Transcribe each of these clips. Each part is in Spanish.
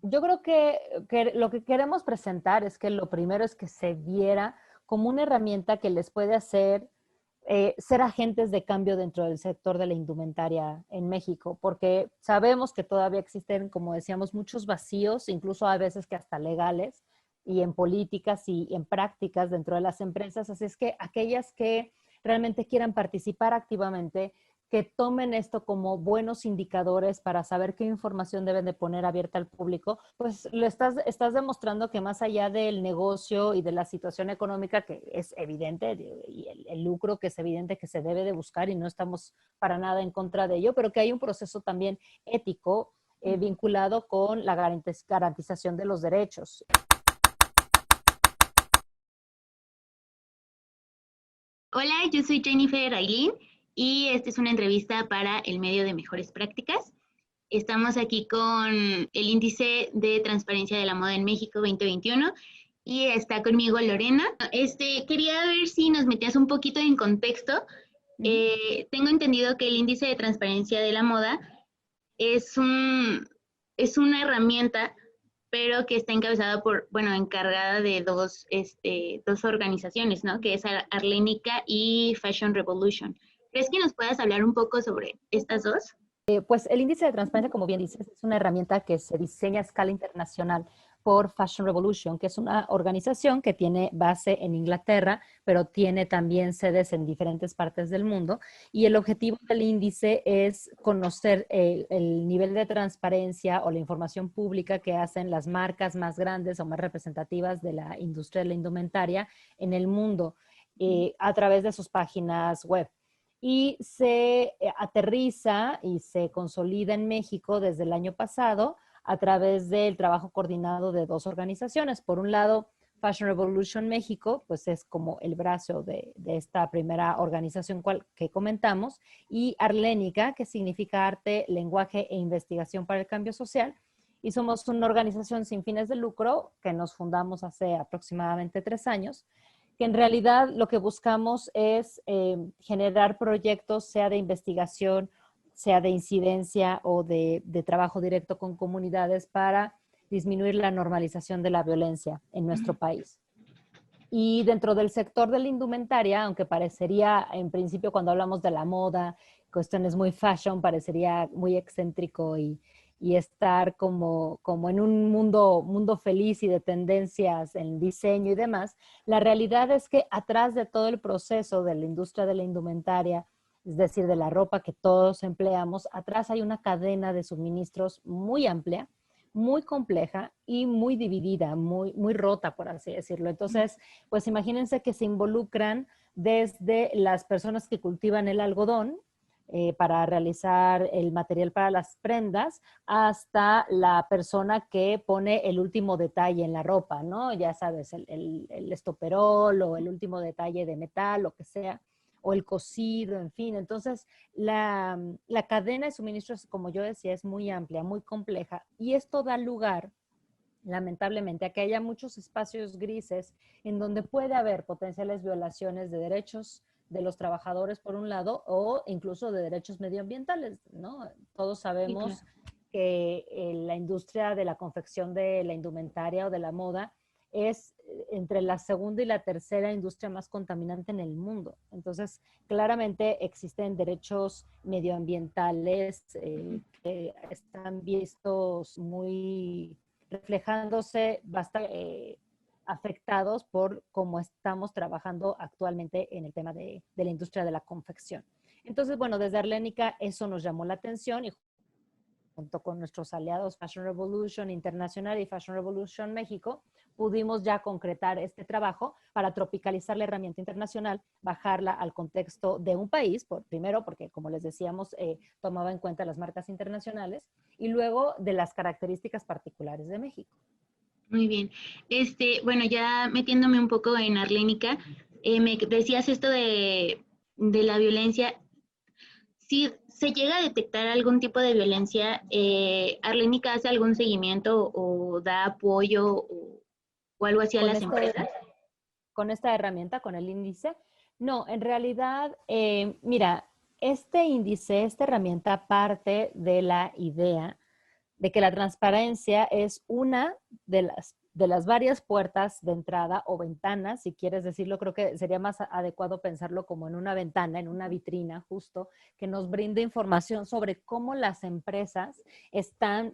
yo creo que lo que queremos presentar es que lo primero es que se viera como una herramienta que les puede hacer ser agentes de cambio dentro del sector de la indumentaria en México, porque sabemos que todavía existen, como decíamos, muchos vacíos, incluso a veces que hasta legales, y en políticas y en prácticas dentro de las empresas. Así es que aquellas que realmente quieran participar activamente, que tomen esto como buenos indicadores para saber qué información deben de poner abierta al público, pues estás demostrando que más allá del negocio y de la situación económica que es evidente y el lucro que es evidente que se debe de buscar y no estamos para nada en contra de ello, pero que hay un proceso también ético vinculado con la garantización de los derechos. Hola, yo soy Jennifer Ailín y esta es una entrevista para el medio de Mejores Prácticas. Estamos aquí con el índice de transparencia de la moda en México 2021 y está conmigo Lorena. Quería ver si nos metías un poquito en contexto. Tengo entendido que el índice de transparencia de la moda es es una herramienta, pero que está encabezada por, bueno, encargada de dos organizaciones, ¿no? Que es Arlénica y Fashion Revolution. ¿Crees que nos puedas hablar un poco sobre estas dos? Pues el índice de transparencia, como bien dices, es una herramienta que se diseña a escala internacional por Fashion Revolution, que es una organización que tiene base en Inglaterra, pero tiene también sedes en diferentes partes del mundo. Y el objetivo del índice es conocer el nivel de transparencia o la información pública que hacen las marcas más grandes o más representativas de la industria de la indumentaria en el mundo a través de sus páginas web y se aterriza y se consolida en México desde el año pasado a través del trabajo coordinado de dos organizaciones. Por un lado, Fashion Revolution México, pues es como el brazo de esta primera organización que comentamos, y Arlénica, que significa Arte, Lenguaje e Investigación para el Cambio Social. Y somos una organización sin fines de lucro que nos fundamos hace aproximadamente 3 años, que en realidad lo que buscamos es generar proyectos, sea de investigación, sea de incidencia o de trabajo directo con comunidades para disminuir la normalización de la violencia en nuestro país. Y dentro del sector de la indumentaria, aunque parecería en principio cuando hablamos de la moda, cuestiones muy fashion, parecería muy excéntrico y estar como en un mundo feliz y de tendencias en diseño y demás, la realidad es que atrás de todo el proceso de la industria de la indumentaria, es decir, de la ropa que todos empleamos, atrás hay una cadena de suministros muy amplia, muy compleja y muy dividida, muy rota, por así decirlo. Entonces, pues imagínense que se involucran desde las personas que cultivan el algodón para realizar el material para las prendas, hasta la persona que pone el último detalle en la ropa, ¿no? Ya sabes, el estoperol o el último detalle de metal, lo que sea, o el cosido, en fin. Entonces, la cadena de suministros, como yo decía, es muy amplia, muy compleja, y esto da lugar lamentablemente, a que haya muchos espacios grises en donde puede haber potenciales violaciones de derechos de los trabajadores, por un lado, o incluso de derechos medioambientales, ¿no? Todos Sí, claro. sabemos que la industria de la confección de la indumentaria o de la moda es entre la segunda y la tercera industria más contaminante en el mundo. Entonces, claramente existen derechos medioambientales que están vistos muy reflejándose afectados por cómo estamos trabajando actualmente en el tema de la industria de la confección. Entonces, bueno, desde Arlénica eso nos llamó la atención y junto con nuestros aliados Fashion Revolution Internacional y Fashion Revolution México, pudimos ya concretar este trabajo para tropicalizar la herramienta internacional, bajarla al contexto de un país, primero porque, como les decíamos, tomaba en cuenta las marcas internacionales y luego de las características particulares de México. Muy bien. Bueno, ya metiéndome un poco en Arlénica, me decías esto de la violencia. Si se llega a detectar algún tipo de violencia, ¿Arlénica hace algún seguimiento o da apoyo o algo así a Con las empresas? con esta herramienta, con el índice. No, en realidad, mira, este índice, esta herramienta parte de la idea de que la transparencia es una de las varias puertas de entrada o ventanas, si quieres decirlo. Creo que sería más adecuado pensarlo como en una ventana, en una vitrina justo, que nos brinde información sobre cómo las empresas están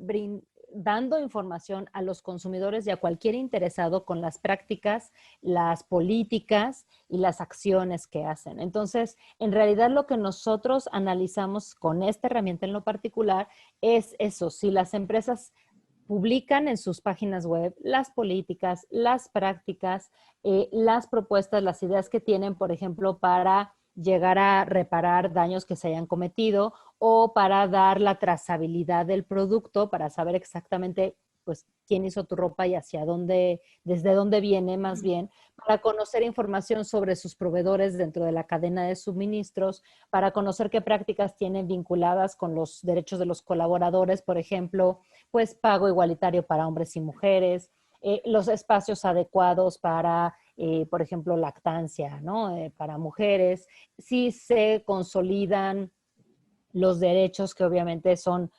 dando información a los consumidores y a cualquier interesado con las prácticas, las políticas y las acciones que hacen. Entonces, en realidad lo que nosotros analizamos con esta herramienta en lo particular es eso: si las empresas publican en sus páginas web las políticas, las prácticas, las propuestas, las ideas que tienen, por ejemplo, para llegar a reparar daños que se hayan cometido, o para dar la trazabilidad del producto, para saber exactamente pues quién hizo tu ropa y hacia dónde, desde dónde viene más bien, para conocer información sobre sus proveedores dentro de la cadena de suministros, para conocer qué prácticas tienen vinculadas con los derechos de los colaboradores, por ejemplo, pues pago igualitario para hombres y mujeres, los espacios adecuados para, por ejemplo, lactancia, ¿no? Para mujeres, si se consolidan los derechos que obviamente son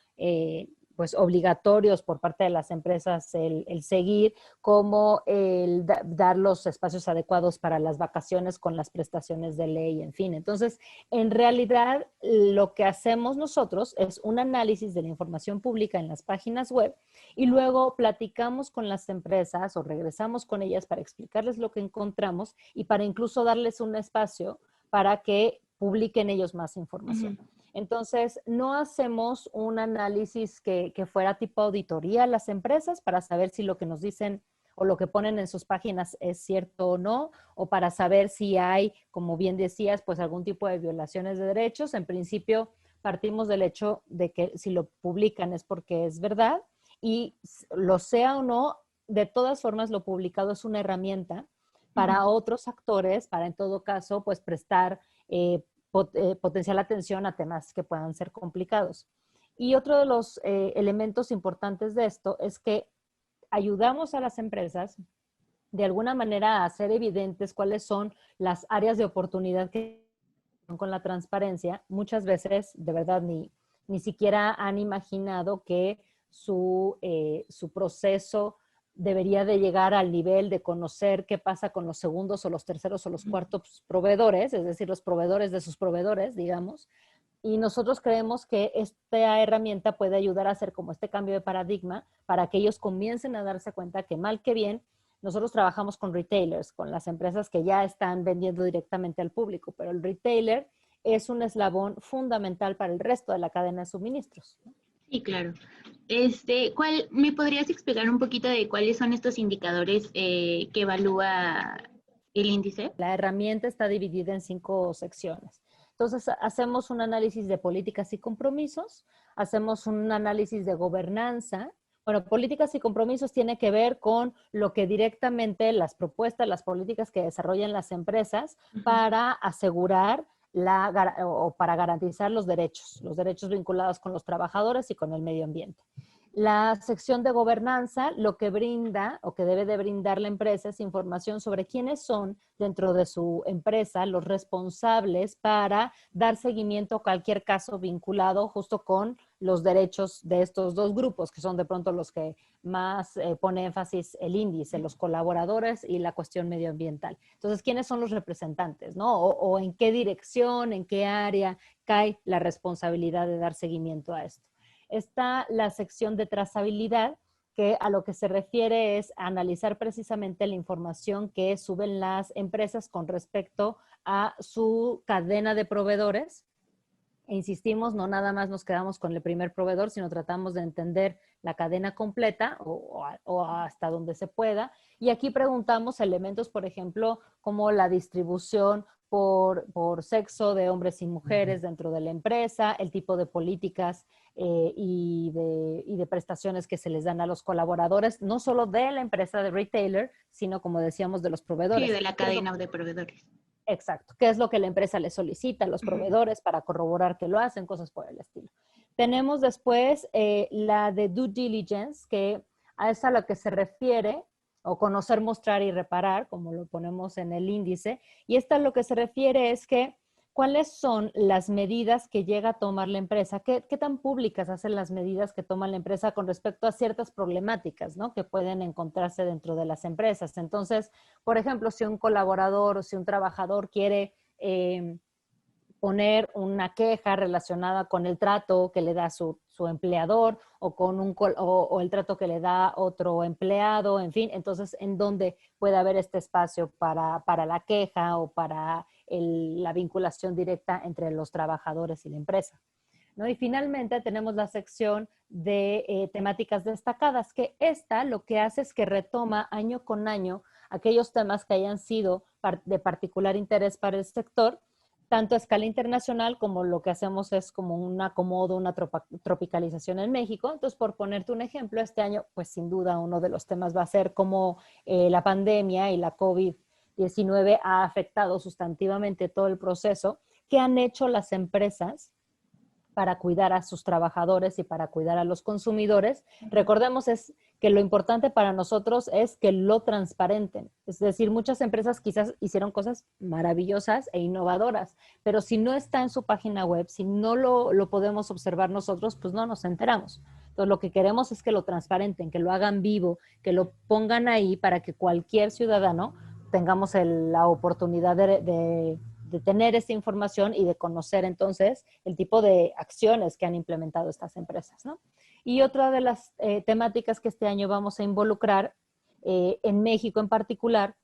pues obligatorios por parte de las empresas el seguir, como el dar los espacios adecuados para las vacaciones con las prestaciones de ley, en fin. Entonces, en realidad, lo que hacemos nosotros es un análisis de la información pública en las páginas web y luego platicamos con las empresas o regresamos con ellas para explicarles lo que encontramos y para incluso darles un espacio para que publiquen ellos más información. Entonces, no hacemos un análisis que fuera tipo auditoría a las empresas para saber si lo que nos dicen o lo que ponen en sus páginas es cierto o no, o para saber si hay, como bien decías, pues algún tipo de violaciones de derechos. En principio, partimos del hecho de que si lo publican es porque es verdad, y lo sea o no, de todas formas lo publicado es una herramienta para otros actores, para en todo caso, pues prestar potencial atención a temas que puedan ser complicados. Y otro de los elementos importantes de esto es que ayudamos a las empresas de alguna manera a hacer evidentes cuáles son las áreas de oportunidad que con la transparencia. Muchas veces, de verdad, ni siquiera han imaginado que su proceso debería de llegar al nivel de conocer qué pasa con los segundos o los terceros o los cuartos proveedores, es decir, los proveedores de sus proveedores, digamos. Y nosotros creemos que esta herramienta puede ayudar a hacer como este cambio de paradigma para que ellos comiencen a darse cuenta que mal que bien, nosotros trabajamos con retailers, con las empresas que ya están vendiendo directamente al público, pero el retailer es un eslabón fundamental para el resto de la cadena de suministros. Sí, claro. ¿Me podrías explicar un poquito de cuáles son estos indicadores que evalúa el índice? La herramienta está dividida en 5 secciones. Entonces, hacemos un análisis de políticas y compromisos, hacemos un análisis de gobernanza. Bueno, políticas y compromisos tiene que ver con lo que directamente las propuestas, las políticas que desarrollan las empresas para asegurar o para garantizar los derechos vinculados con los trabajadores y con el medio ambiente. La sección de gobernanza lo que brinda o que debe de brindar la empresa es información sobre quiénes son dentro de su empresa los responsables para dar seguimiento a cualquier caso vinculado justo con los derechos de estos dos grupos, que son de pronto los que más pone énfasis el índice, los colaboradores y la cuestión medioambiental. Entonces, ¿quiénes son los representantes, no? O en qué dirección, en qué área cae la responsabilidad de dar seguimiento a esto. Está la sección de trazabilidad, que a lo que se refiere es analizar precisamente la información que suben las empresas con respecto a su cadena de proveedores. E insistimos, no nada más nos quedamos con el primer proveedor, sino tratamos de entender la cadena completa o hasta donde se pueda. Y aquí preguntamos elementos, por ejemplo, como la distribución por sexo de hombres y mujeres dentro de la empresa, el tipo de políticas y de prestaciones que se les dan a los colaboradores, no solo de la empresa de retailer, sino, como decíamos, de los proveedores. Sí, de la cadena de proveedores. Exacto. ¿Qué es lo que la empresa le solicita a los proveedores para corroborar que lo hacen? Cosas por el estilo. Tenemos después la de due diligence, que es a lo que se refiere, o conocer, mostrar y reparar, como lo ponemos en el índice. Y esta lo que se refiere es que ¿cuáles son las medidas que llega a tomar la empresa? ¿Qué tan públicas hacen las medidas que toma la empresa con respecto a ciertas problemáticas, ¿no?, que pueden encontrarse dentro de las empresas? Entonces, por ejemplo, si un colaborador o si un trabajador quiere poner una queja relacionada con el trato que le da su empleador o con o el trato que le da otro empleado, en fin, entonces, ¿en dónde puede haber este espacio para la queja o para la vinculación directa entre los trabajadores y la empresa? ¿No? Y finalmente tenemos la sección de temáticas destacadas, que esta lo que hace es que retoma año con año aquellos temas que hayan sido de particular interés para el sector, tanto a escala internacional como lo que hacemos es como un acomodo, una tropicalización en México. Entonces, por ponerte un ejemplo, este año, pues sin duda uno de los temas va a ser cómo la pandemia y la COVID-19 ha afectado sustantivamente todo el proceso que han hecho las empresas para cuidar a sus trabajadores y para cuidar a los consumidores. Recordemos que lo importante para nosotros es que lo transparenten. Es decir, muchas empresas quizás hicieron cosas maravillosas e innovadoras, pero si no está en su página web, si no lo podemos observar nosotros, pues no nos enteramos. Entonces, lo que queremos es que lo transparenten, que lo hagan vivo, que lo pongan ahí para que cualquier ciudadano tengamos la oportunidad de tener esta información y de conocer entonces el tipo de acciones que han implementado estas empresas, ¿no? Y otra de las temáticas que este año vamos a involucrar en México en particular,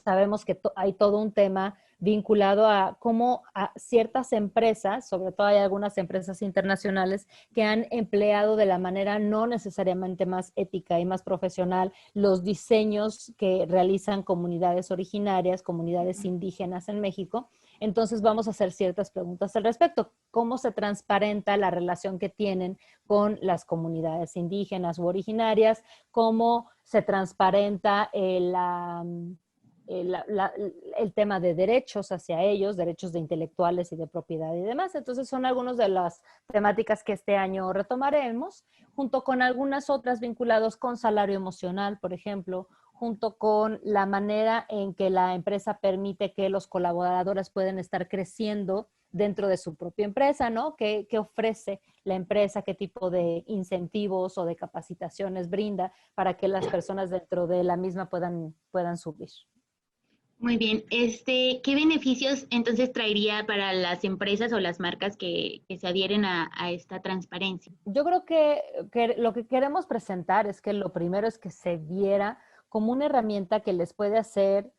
sabemos que hay todo un tema vinculado a cómo a ciertas empresas, sobre todo hay algunas empresas internacionales que han empleado de la manera no necesariamente más ética y más profesional los diseños que realizan comunidades originarias, comunidades indígenas en México. Entonces vamos a hacer ciertas preguntas al respecto. ¿Cómo se transparenta la relación que tienen con las comunidades indígenas u originarias? ¿Cómo se transparenta el tema de derechos hacia ellos, derechos de intelectuales y de propiedad y demás? Entonces son algunas de las temáticas que este año retomaremos, junto con algunas otras vinculadas con salario emocional, por ejemplo, junto con la manera en que la empresa permite que los colaboradores pueden estar creciendo dentro de su propia empresa, ¿no? ¿Qué ofrece la empresa? ¿Qué tipo de incentivos o de capacitaciones brinda para que las personas dentro de la misma puedan subir? Muy bien. ¿Qué beneficios entonces traería para las empresas o las marcas que se adhieren a esta transparencia? Yo creo que lo que queremos presentar es que lo primero es que se viera como una herramienta que les puede hacer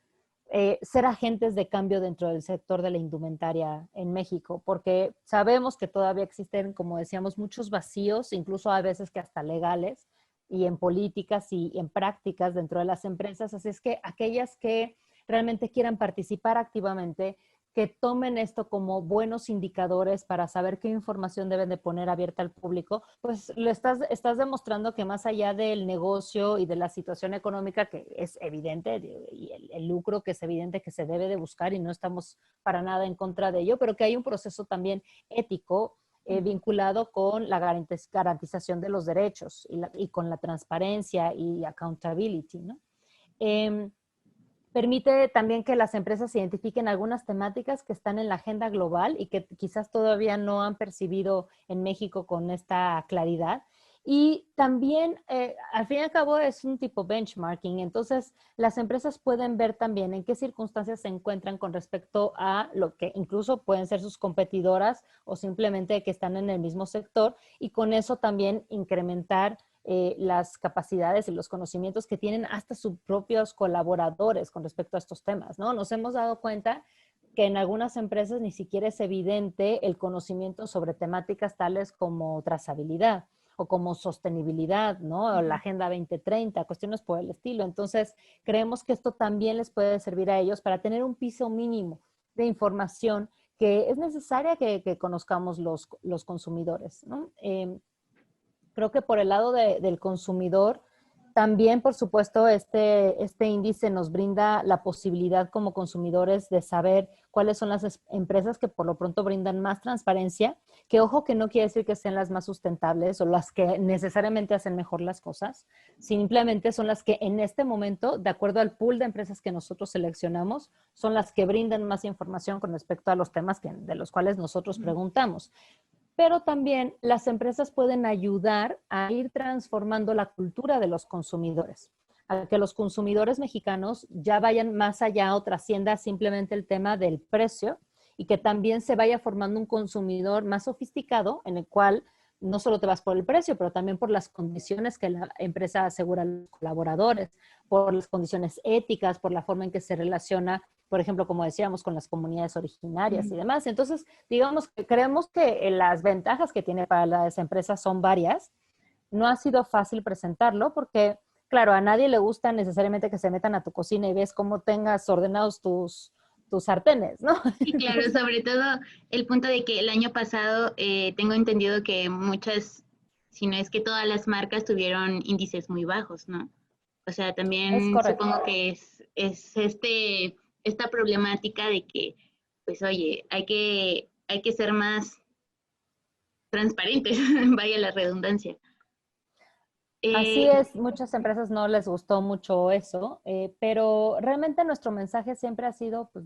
ser agentes de cambio dentro del sector de la indumentaria en México, porque sabemos que todavía existen, como decíamos, muchos vacíos, incluso a veces que hasta legales, y en políticas y en prácticas dentro de las empresas. Así es que aquellas que realmente quieran participar activamente, que tomen esto como buenos indicadores para saber qué información deben de poner abierta al público, pues estás demostrando que más allá del negocio y de la situación económica, que es evidente, y el lucro que es evidente que se debe de buscar y no estamos para nada en contra de ello, pero que hay un proceso también ético vinculado con la garantización de los derechos y con la transparencia y accountability, ¿no? Permite también que las empresas identifiquen algunas temáticas que están en la agenda global y que quizás todavía no han percibido en México con esta claridad. Y también, al fin y al cabo, es un tipo benchmarking. Entonces, las empresas pueden ver también en qué circunstancias se encuentran con respecto a lo que incluso pueden ser sus competidoras o simplemente que están en el mismo sector, y con eso también incrementar las capacidades y los conocimientos que tienen hasta sus propios colaboradores con respecto a estos temas, ¿no? Nos hemos dado cuenta que en algunas empresas ni siquiera es evidente el conocimiento sobre temáticas tales como trazabilidad o como sostenibilidad, ¿no? O la Agenda 2030, cuestiones por el estilo. Entonces, creemos que esto también les puede servir a ellos para tener un piso mínimo de información que es necesaria que conozcamos los consumidores, ¿no? Creo que por el lado del consumidor También, por supuesto, este índice nos brinda la posibilidad como consumidores de saber cuáles son las empresas que por lo pronto brindan más transparencia, que ojo que no quiere decir que sean las más sustentables o las que necesariamente hacen mejor las cosas, simplemente son las que en este momento, de acuerdo al pool de empresas que nosotros seleccionamos, son las que brindan más información con respecto a los temas de los cuales nosotros preguntamos. Pero también las empresas pueden ayudar a ir transformando la cultura de los consumidores, a que los consumidores mexicanos ya vayan más allá o trascienda simplemente el tema del precio y que también se vaya formando un consumidor más sofisticado en el cual no solo te vas por el precio, pero también por las condiciones que la empresa asegura a los colaboradores, por las condiciones éticas, por la forma en que se relaciona, por ejemplo, como decíamos, con las comunidades originarias y demás. Entonces, digamos que creemos que las ventajas que tiene para las empresas son varias. No ha sido fácil presentarlo porque, claro, a nadie le gusta necesariamente que se metan a tu cocina y ves cómo tengas ordenados tus sartenes, ¿no? Sí, claro, sobre todo el punto de que el año pasado tengo entendido que muchas, si no es que todas las marcas tuvieron índices muy bajos, ¿no? O sea, Es también correcto. supongo que es esta problemática de que, pues oye, hay que ser más transparentes, vaya la redundancia. Así Eh, es, muchas empresas no les gustó mucho eso, pero realmente nuestro mensaje siempre ha sido, pues,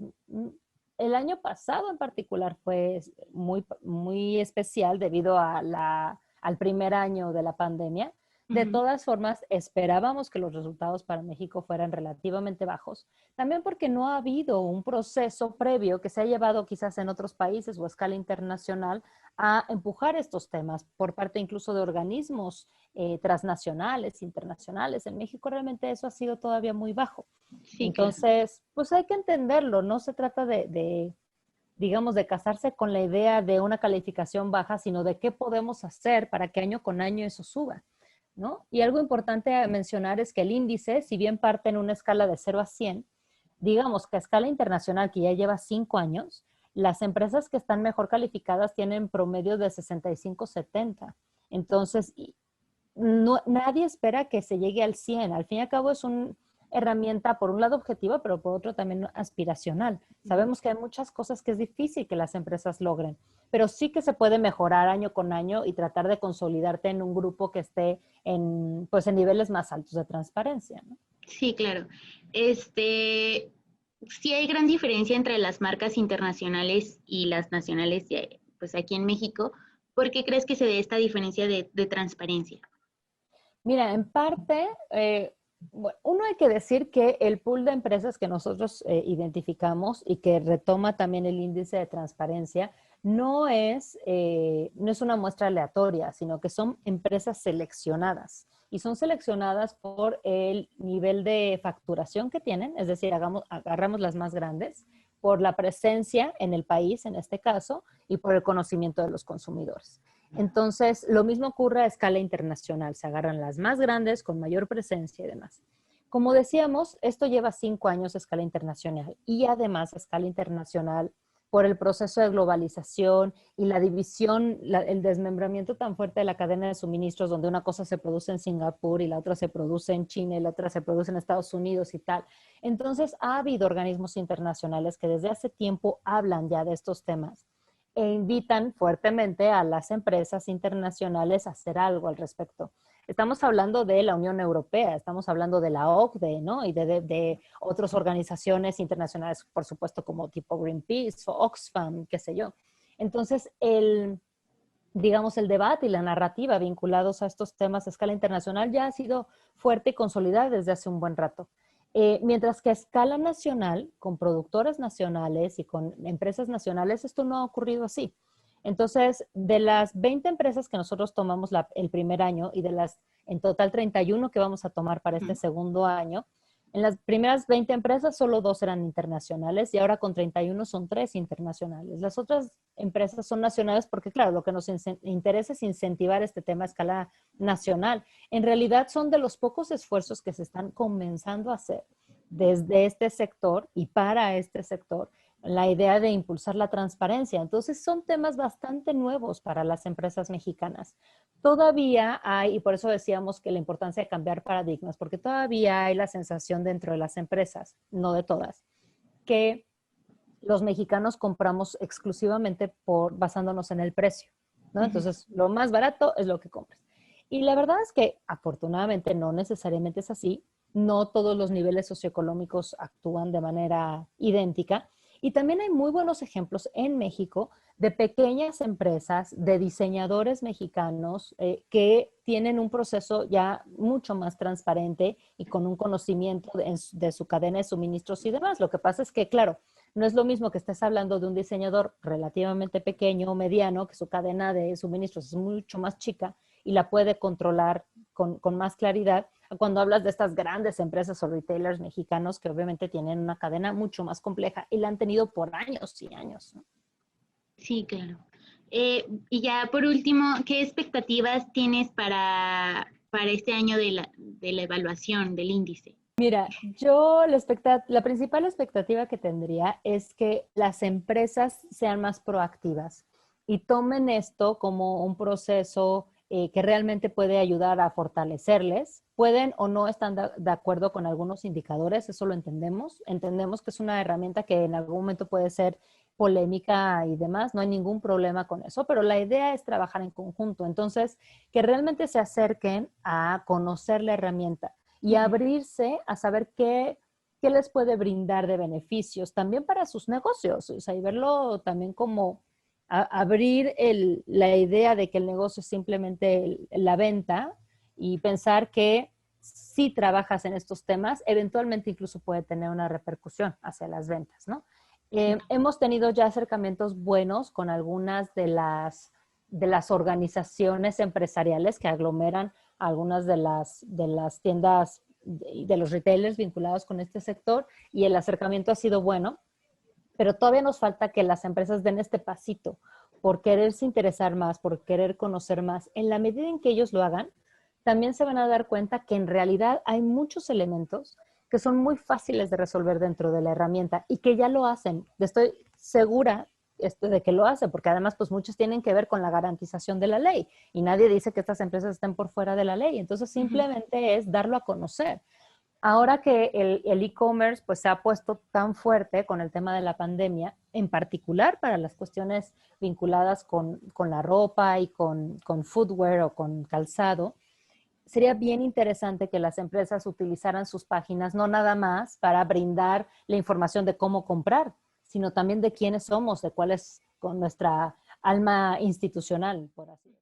el año pasado en particular fue muy especial debido a al primer año de la pandemia. De Ujú. todas formas, esperábamos que los resultados para México fueran relativamente bajos, también porque no ha habido un proceso previo que se ha llevado quizás en otros países o a escala internacional a empujar estos temas por parte incluso de organismos transnacionales, internacionales. En México realmente eso ha sido todavía muy bajo. Sí, claro. Entonces, pues hay que entenderlo. No se trata digamos, de casarse con la idea de una calificación baja, sino de qué podemos hacer para que año con año eso suba, ¿no? Y algo importante a mencionar es que el índice, si bien parte en una escala de 0 a 100, digamos que a escala internacional, que ya lleva 5 años, las empresas que están mejor calificadas tienen promedios de 65-70. Entonces, no, nadie espera que se llegue al 100. Al fin y al cabo es una herramienta, por un lado objetiva, pero por otro también aspiracional. Sabemos que hay muchas cosas que es difícil que las empresas logren, pero sí que se puede mejorar año con año y tratar de consolidarte en un grupo que esté pues, en niveles más altos de transparencia, ¿no? Sí, claro. Sí hay gran diferencia entre las marcas internacionales y las nacionales, pues aquí en México. ¿Por qué crees que se dé esta diferencia de transparencia? Mira, en parte, bueno, uno hay que decir que el pool de empresas que nosotros identificamos y que retoma también el índice de transparencia no es una muestra aleatoria, sino que son empresas seleccionadas y son seleccionadas por el nivel de facturación que tienen, es decir, agarramos las más grandes, por la presencia en el país, en este caso, y por el conocimiento de los consumidores. Entonces, lo mismo ocurre a escala internacional. Se agarran las más grandes con mayor presencia y demás. Como decíamos, esto lleva 5 años a escala internacional y además a escala internacional por el proceso de globalización y la división, el desmembramiento tan fuerte de la cadena de suministros, donde una cosa se produce en Singapur y la otra se produce en China y la otra se produce en Estados Unidos y tal. Entonces, ha habido organismos internacionales que desde hace tiempo hablan ya de estos temas e invitan fuertemente a las empresas internacionales a hacer algo al respecto. Estamos hablando de la Unión Europea, estamos hablando de la OCDE, ¿no? Y de otras organizaciones internacionales, por supuesto, como tipo Greenpeace o Oxfam, qué sé yo. Entonces, digamos, el debate y la narrativa vinculados a estos temas a escala internacional ya ha sido fuerte y consolidada desde hace un buen rato. Mientras que a escala nacional, con productores nacionales y con empresas nacionales, esto no ha ocurrido así. Entonces, de las 20 empresas que nosotros tomamos el primer año y de las en total 31 que vamos a tomar para este segundo año, en las primeras 20 empresas solo 2 eran internacionales y ahora con 31 son 3 internacionales. Las otras empresas son nacionales porque, claro, lo que nos interesa es incentivar este tema a escala nacional. En realidad son de los pocos esfuerzos que se están comenzando a hacer desde este sector y para este sector la idea de impulsar la transparencia. Entonces, son temas bastante nuevos para las empresas mexicanas. Todavía hay, y por eso decíamos que la importancia de cambiar paradigmas, porque todavía hay la sensación dentro de las empresas, no de todas, que los mexicanos compramos exclusivamente basándonos en el precio, ¿no? Entonces, lo más barato es lo que compras. Y la verdad es que afortunadamente no necesariamente es así. No todos los niveles socioeconómicos actúan de manera idéntica. Y también hay muy buenos ejemplos en México de pequeñas empresas, de diseñadores mexicanos que tienen un proceso ya mucho más transparente y con un conocimiento de su cadena de suministros y demás. Lo que pasa es que, claro, no es lo mismo que estés hablando de un diseñador relativamente pequeño o mediano, que su cadena de suministros es mucho más chica y la puede controlar con más claridad, cuando hablas de estas grandes empresas o retailers mexicanos que obviamente tienen una cadena mucho más compleja y la han tenido por años y años, ¿no? Sí, claro. Y ya por último, ¿qué expectativas tienes para este año de la evaluación del índice? Mira, yo la principal expectativa que tendría es que las empresas sean más proactivas y tomen esto como un proceso que realmente puede ayudar a fortalecerles. Pueden o no estar de acuerdo con algunos indicadores, eso lo entendemos. Entendemos que es una herramienta que en algún momento puede ser polémica y demás, no hay ningún problema con eso, pero la idea es trabajar en conjunto. Entonces, que realmente se acerquen a conocer la herramienta y abrirse a saber qué les puede brindar de beneficios también para sus negocios, o sea, y verlo también como abrir la idea de que el negocio es simplemente la venta y pensar que si trabajas en estos temas, eventualmente incluso puede tener una repercusión hacia las ventas, ¿no? Hemos tenido ya acercamientos buenos con algunas de las organizaciones empresariales que aglomeran algunas de las tiendas de los retailers vinculados con este sector y el acercamiento ha sido bueno, pero todavía nos falta que las empresas den este pasito por quererse interesar más, por querer conocer más. En la medida en que ellos lo hagan, también se van a dar cuenta que en realidad hay muchos elementos que son muy fáciles de resolver dentro de la herramienta y que ya lo hacen. Estoy segura de que lo hacen, porque además pues muchos tienen que ver con la garantización de la ley y nadie dice que estas empresas estén por fuera de la ley. Entonces simplemente es darlo a conocer. Ahora que el e-commerce pues se ha puesto tan fuerte con el tema de la pandemia, en particular para las cuestiones vinculadas con la ropa y con footwear o con calzado, sería bien interesante que las empresas utilizaran sus páginas no nada más para brindar la información de cómo comprar, sino también de quiénes somos, de cuál es con nuestra alma institucional, por así decirlo.